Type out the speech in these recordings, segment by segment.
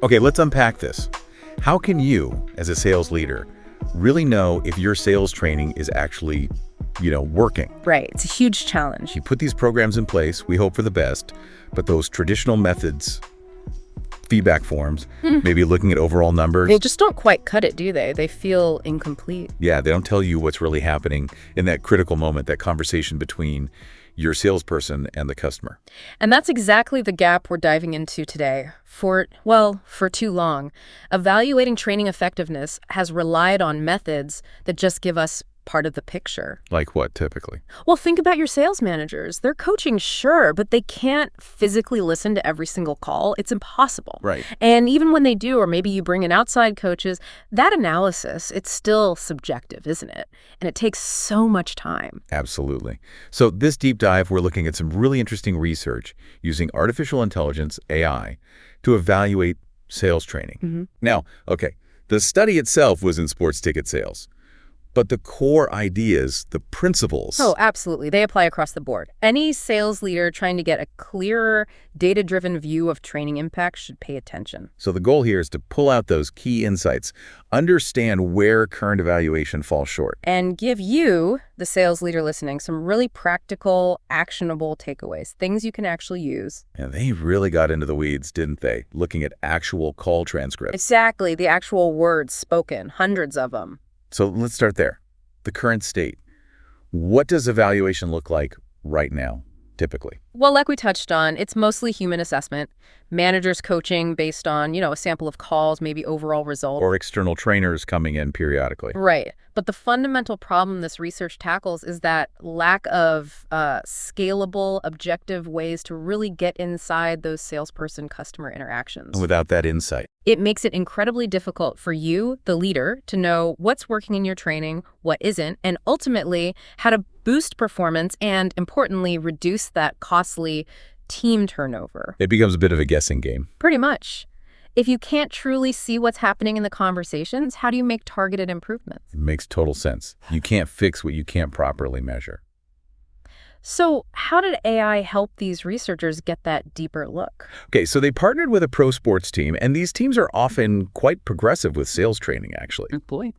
Okay, let's unpack this. How can you, as a sales leader, really know if your sales training is actually, working? Right. It's a huge challenge. You put these programs in place, we hope for the best, but those traditional methods, feedback forms, maybe looking at overall numbers. They just don't quite cut it, do they? They feel incomplete. Yeah, they don't tell you what's really happening in that critical moment, that conversation between your salesperson and the customer. And that's exactly the gap we're diving into today. For too long, evaluating training effectiveness has relied on methods that just give us part of the picture. Like what, typically? Well, think about your sales managers. They're coaching, sure, but they can't physically listen to every single call. It's impossible. Right. And even when they do, or maybe you bring in outside coaches, that analysis, it's still subjective, isn't it? And it takes so much time. Absolutely. So this deep dive, we're looking at some really interesting research using artificial intelligence, AI, to evaluate sales training. Now, okay, the study itself was in sports ticket sales. But the core ideas, the principles... Oh, absolutely. They apply across the board. Any sales leader trying to get a clearer, data-driven view of training impact should pay attention. So the goal here is to pull out those key insights, understand where current evaluation falls short. And give you, the sales leader listening, some really practical, actionable takeaways, things you can actually use. And they really got into the weeds, didn't they? Looking at actual call transcripts. Exactly, the actual words spoken, hundreds of them. So let's start there. The current state. What does evaluation look like right now, typically? Well, like we touched on, it's mostly human assessment, managers coaching based on, a sample of calls, maybe overall result. Or external trainers coming in periodically. Right. But the fundamental problem this research tackles is that lack of scalable, objective ways to really get inside those salesperson-customer interactions. And without that insight. It makes it incredibly difficult for you, the leader, to know what's working in your training, what isn't, and ultimately how to boost performance and, importantly, reduce that costly team turnover. It becomes a bit of a guessing game. Pretty much. If you can't truly see what's happening in the conversations, how do you make targeted improvements? It makes total sense. You can't fix what you can't properly measure. So how did AI help these researchers get that deeper look? Okay, so they partnered with a pro sports team, and these teams are often quite progressive with sales training, actually. Oh, boy.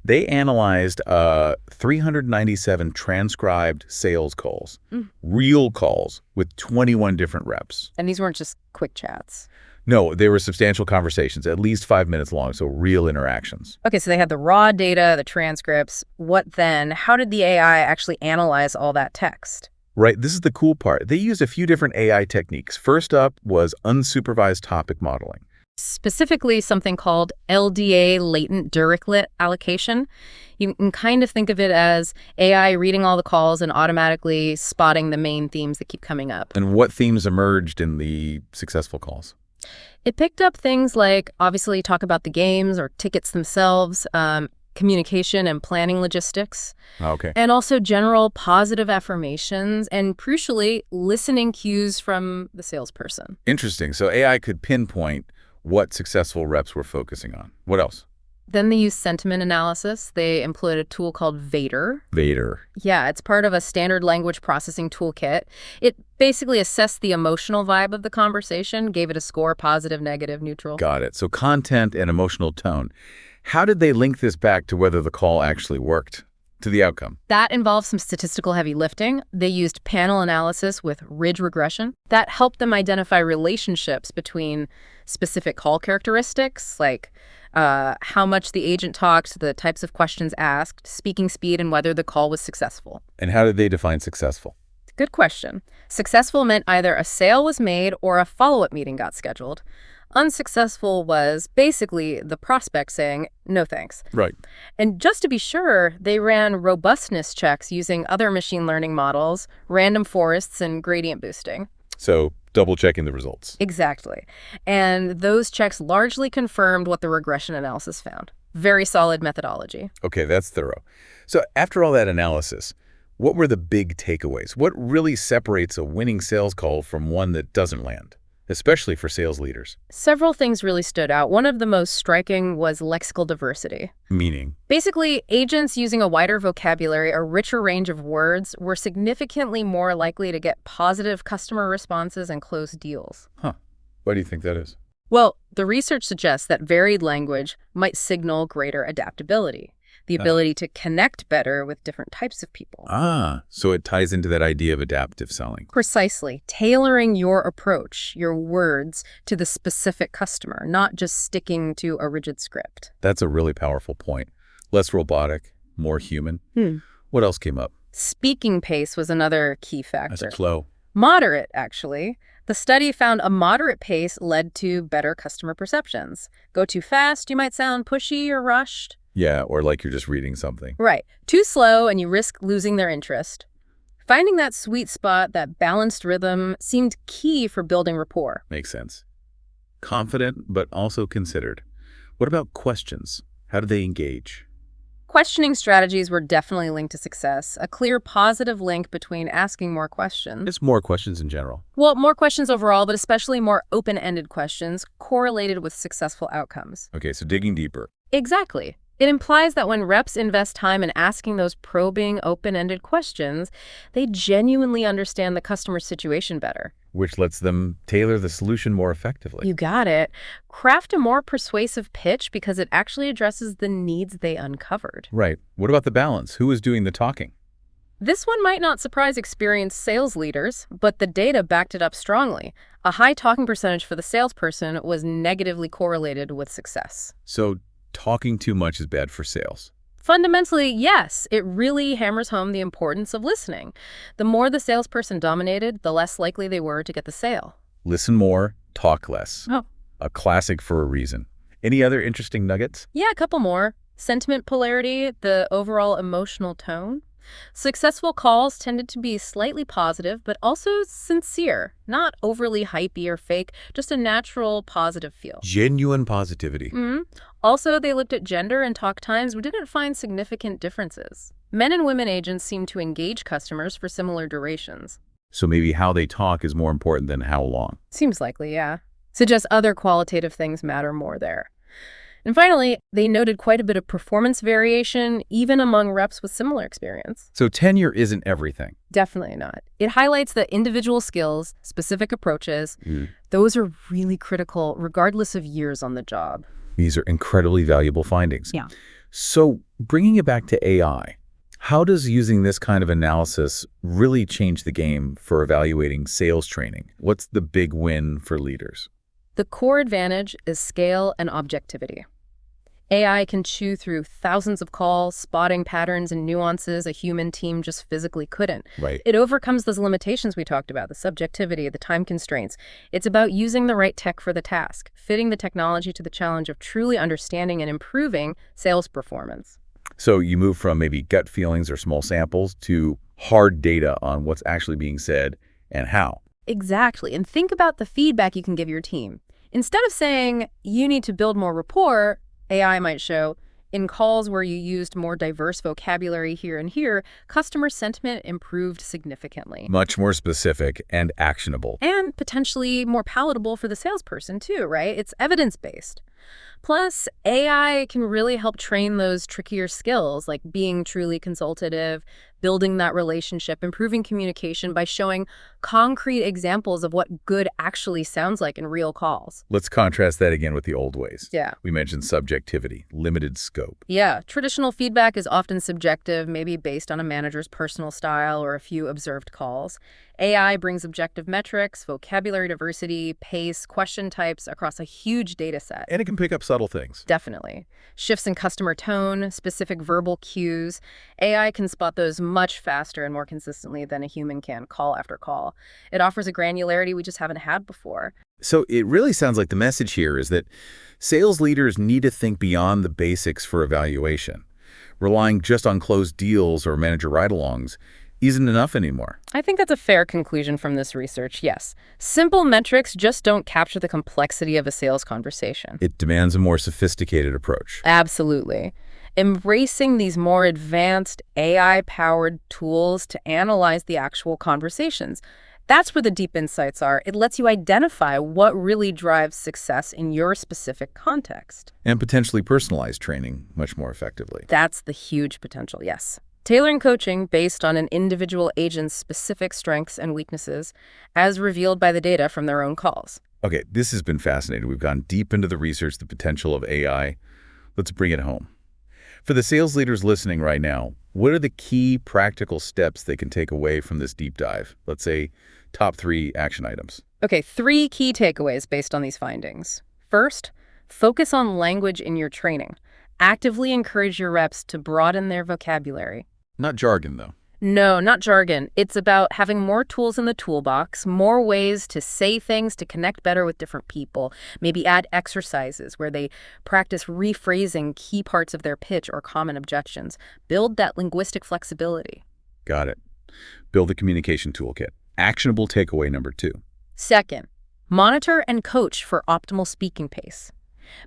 They analyzed 397 transcribed sales calls, real calls with 21 different reps. And these weren't just quick chats. No, they were substantial conversations, at least 5 minutes long, so real interactions. Okay, so they had the raw data, the transcripts. What then? How did the AI actually analyze all that text? Right, this is the cool part. They used a few different AI techniques. First up was unsupervised topic modeling. Specifically something called LDA, Latent Dirichlet Allocation. You can kind of think of it as AI reading all the calls and automatically spotting the main themes that keep coming up. And what themes emerged in the successful calls? It picked up things like, obviously, talk about the games or tickets themselves, communication and planning logistics. Okay. And also general positive affirmations and, crucially, listening cues from the salesperson. Interesting. So AI could pinpoint what successful reps were focusing on. What else? Then they used sentiment analysis. They employed a tool called Vader. Vader. Yeah, it's part of a standard language processing toolkit. It basically assessed the emotional vibe of the conversation, gave it a score, positive, negative, neutral. Got it. So content and emotional tone. How did they link this back to whether the call actually worked, to the outcome? That involves some statistical heavy lifting. They used panel analysis with ridge regression. That helped them identify relationships between specific call characteristics, like how much the agent talked, the types of questions asked, speaking speed, and whether the call was successful. And how did they define successful? Good question. Successful meant either a sale was made or a follow-up meeting got scheduled. Unsuccessful was basically the prospect saying, no thanks. Right. And just to be sure, they ran robustness checks using other machine learning models, random forests, and gradient boosting. So double-checking the results. Exactly. And those checks largely confirmed what the regression analysis found. Very solid methodology. Okay, that's thorough. So after all that analysis, what were the big takeaways? What really separates a winning sales call from one that doesn't land, especially for sales leaders? Several things really stood out. One of the most striking was lexical diversity. Meaning? Basically, agents using a wider vocabulary, a richer range of words, were significantly more likely to get positive customer responses and close deals. Huh. Why do you think that is? Well, the research suggests that varied language might signal greater adaptability, the ability to connect better with different types of people. So it ties into that idea of adaptive selling. Precisely. Tailoring your approach, your words, to the specific customer, not just sticking to a rigid script. That's a really powerful point. Less robotic, more human. What else came up? Speaking pace was another key factor. That's slow. Moderate, actually. The study found a moderate pace led to better customer perceptions. Go too fast, you might sound pushy or rushed. Yeah, or like you're just reading something. Right. Too slow and you risk losing their interest. Finding that sweet spot, that balanced rhythm, seemed key for building rapport. Makes sense. Confident, but also considered. What about questions? How do they engage? Questioning strategies were definitely linked to success, a clear positive link between asking more questions. It's more questions in general. Well, more questions overall, but especially more open-ended questions correlated with successful outcomes. Okay, so digging deeper. Exactly. It implies that when reps invest time in asking those probing, open-ended questions, they genuinely understand the customer's situation better. Which lets them tailor the solution more effectively. You got it. Craft a more persuasive pitch because it actually addresses the needs they uncovered. Right. What about the balance? Who is doing the talking? This one might not surprise experienced sales leaders, but the data backed it up strongly. A high talking percentage for the salesperson was negatively correlated with success. So talking too much is bad for sales. Fundamentally, yes, it really hammers home the importance of listening. The more the salesperson dominated, the less likely they were to get the sale. Listen more, talk less. Oh. A classic for a reason. Any other interesting nuggets? Yeah, a couple more. Sentiment polarity, the overall emotional tone. Successful calls tended to be slightly positive, but also sincere, not overly hypey or fake, just a natural positive feel. Genuine positivity. Also, they looked at gender and talk times, but didn't find significant differences. Men and women agents seemed to engage customers for similar durations. So maybe how they talk is more important than how long. Seems likely, yeah. Suggests other qualitative things matter more there. And finally, they noted quite a bit of performance variation, even among reps with similar experience. So tenure isn't everything. Definitely not. It highlights that individual skills, specific approaches, those are really critical regardless of years on the job. These are incredibly valuable findings. Yeah. So bringing it back to AI, how does using this kind of analysis really change the game for evaluating sales training? What's the big win for leaders? The core advantage is scale and objectivity. AI can chew through thousands of calls, spotting patterns and nuances a human team just physically couldn't. Right. It overcomes those limitations we talked about, the subjectivity, the time constraints. It's about using the right tech for the task, fitting the technology to the challenge of truly understanding and improving sales performance. So you move from maybe gut feelings or small samples to hard data on what's actually being said and how. Exactly. And think about the feedback you can give your team. Instead of saying, you need to build more rapport, AI might show, in calls where you used more diverse vocabulary here and here, customer sentiment improved significantly. Much more specific and actionable. And potentially more palatable for the salesperson too, right? It's evidence-based. Plus, AI can really help train those trickier skills like being truly consultative, building that relationship, improving communication by showing concrete examples of what good actually sounds like in real calls. Let's contrast that again with the old ways. Yeah. We mentioned subjectivity, limited scope. Yeah, traditional feedback is often subjective, maybe based on a manager's personal style or a few observed calls. AI brings objective metrics, vocabulary diversity, pace, question types across a huge data set. And it can pick up subtle things. Definitely. Shifts in customer tone, specific verbal cues. AI can spot those much faster and more consistently than a human can call after call. It offers a granularity we just haven't had before. So it really sounds like the message here is that sales leaders need to think beyond the basics for evaluation. Relying just on closed deals or manager ride-alongs isn't enough anymore. I think that's a fair conclusion from this research, yes. Simple metrics just don't capture the complexity of a sales conversation. It demands a more sophisticated approach. Absolutely. Embracing these more advanced AI-powered tools to analyze the actual conversations. That's where the deep insights are. It lets you identify what really drives success in your specific context. And potentially personalize training much more effectively. That's the huge potential, yes. Tailoring coaching based on an individual agent's specific strengths and weaknesses, as revealed by the data from their own calls. Okay, this has been fascinating. We've gone deep into the research, the potential of AI. Let's bring it home. For the sales leaders listening right now, what are the key practical steps they can take away from this deep dive? Let's say top 3 action items. Okay, 3 key takeaways based on these findings. First, focus on language in your training. Actively encourage your reps to broaden their vocabulary. Not jargon, though. No, not jargon. It's about having more tools in the toolbox, more ways to say things to connect better with different people. Maybe add exercises where they practice rephrasing key parts of their pitch or common objections. Build that linguistic flexibility. Got it. Build the communication toolkit. Actionable takeaway number 2. Second, monitor and coach for optimal speaking pace.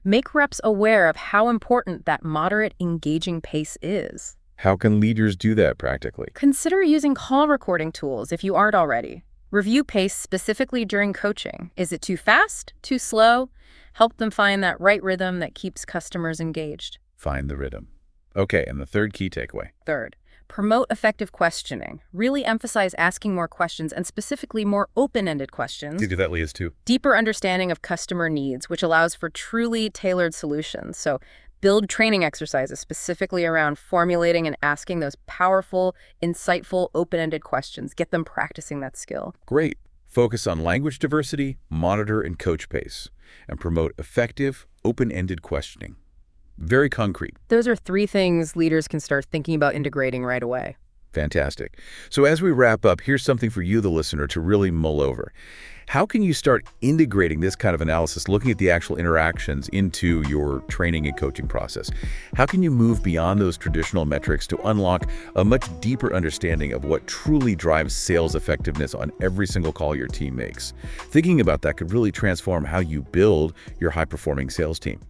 Make reps aware of how important that moderate, engaging pace is. How can leaders do that practically? Consider using call recording tools if you aren't already. Review pace specifically during coaching. Is it too fast? Too slow? Help them find that right rhythm that keeps customers engaged. Find the rhythm. Okay, and the third key takeaway. Third, promote effective questioning. Really emphasize asking more questions and specifically more open-ended questions. Do that, Leah's too. Deeper understanding of customer needs, which allows for truly tailored solutions. So build training exercises specifically around formulating and asking those powerful, insightful, open-ended questions. Get them practicing that skill. Great. Focus on language diversity, monitor and coach pace, and promote effective, open-ended questioning. Very concrete. Those are 3 things leaders can start thinking about integrating right away. Fantastic. So as we wrap up, here's something for you, the listener, to really mull over. How can you start integrating this kind of analysis, looking at the actual interactions into your training and coaching process? How can you move beyond those traditional metrics to unlock a much deeper understanding of what truly drives sales effectiveness on every single call your team makes? Thinking about that could really transform how you build your high-performing sales team.